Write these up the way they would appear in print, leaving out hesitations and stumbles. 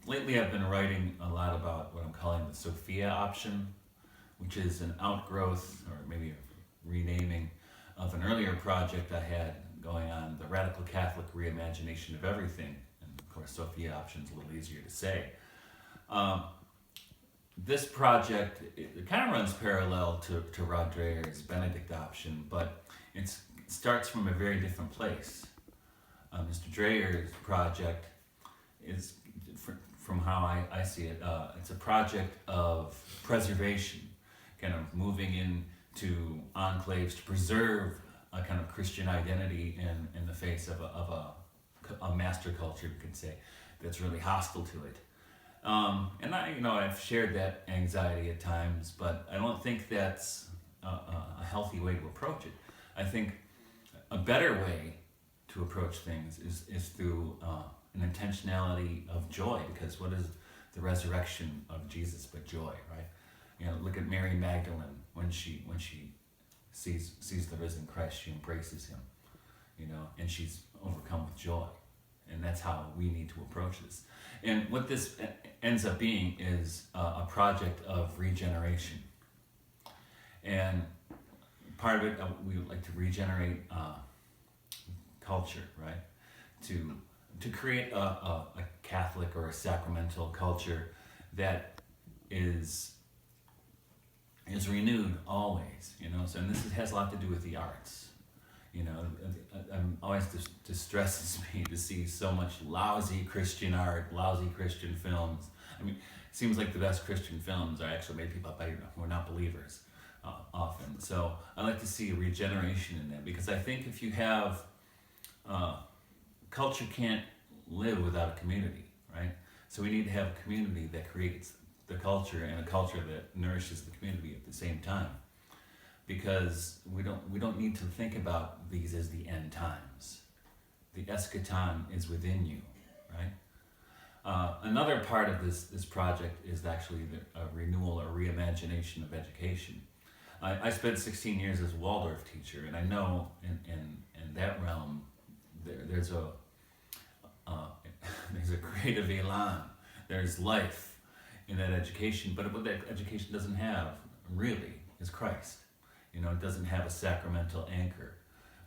Lately I've been writing a lot about what I'm calling the Sophia option, which is an outgrowth or maybe a renaming of an earlier project I had going on, the Radical Catholic Reimagination of Everything. And of course, Sophia option is a little easier to say. Um, this project, it kind of runs parallel to Rod Dreher's Benedict option, but it starts from a very different place. Mr. Dreher's project is, from how I see it, it's a project of preservation, kind of moving into enclaves to preserve a kind of Christian identity in the face of a master culture, you could say, that's really hostile to it. And I've shared that anxiety at times, but I don't think that's a healthy way to approach it. I think a better way to approach things is through an intentionality of joy, because what is the resurrection of Jesus but joy, right? Look at Mary Magdalene when she sees the risen Christ, she embraces him, and she's overcome with joy. And that's how we need to approach this. And what this ends up being is a project of regeneration. And part of it, we would like to regenerate culture, right? To create a Catholic or a sacramental culture that is renewed always, So, and this has a lot to do with the arts. Always distresses me to see so much lousy Christian art, lousy Christian films. I mean, it seems like the best Christian films are actually made people who are not believers often. So I like to see a regeneration in them, because I think if you have culture can't live without a community, right? So we need to have a community that creates the culture, and a culture that nourishes the community at the same time. Because we don't need to think about these as the end times. The eschaton is within you, right? Another part of this project is actually a renewal or reimagination of education. I spent 16 years as a Waldorf teacher, and I know in that realm there's a creative elan, there's life in that education, but what that education doesn't have really is Christ. It doesn't have a sacramental anchor,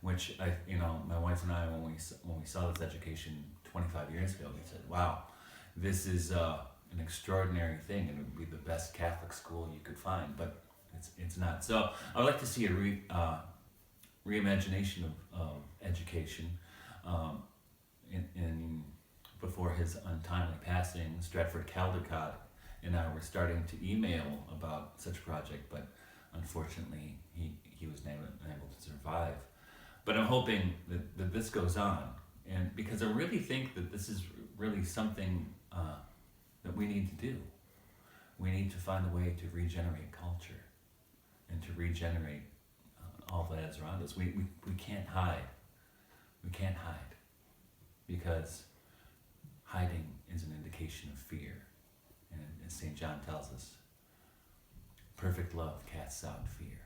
which my wife and I, when we saw this education 25 years ago, we said, "Wow, this is an extraordinary thing, and it would be the best Catholic school you could find." But it's not. So I would like to see a reimagination of education. Before his untimely passing, Stratford Caldecott and I were starting to email about such a project, but unfortunately, he was never able to survive. But I'm hoping that this goes on, and because I really think that this is really something that we need to do. We need to find a way to regenerate culture and to regenerate all that is around us. We can't hide. We can't hide, because hiding is an indication of fear. And as St. John tells us, perfect love casts out fear.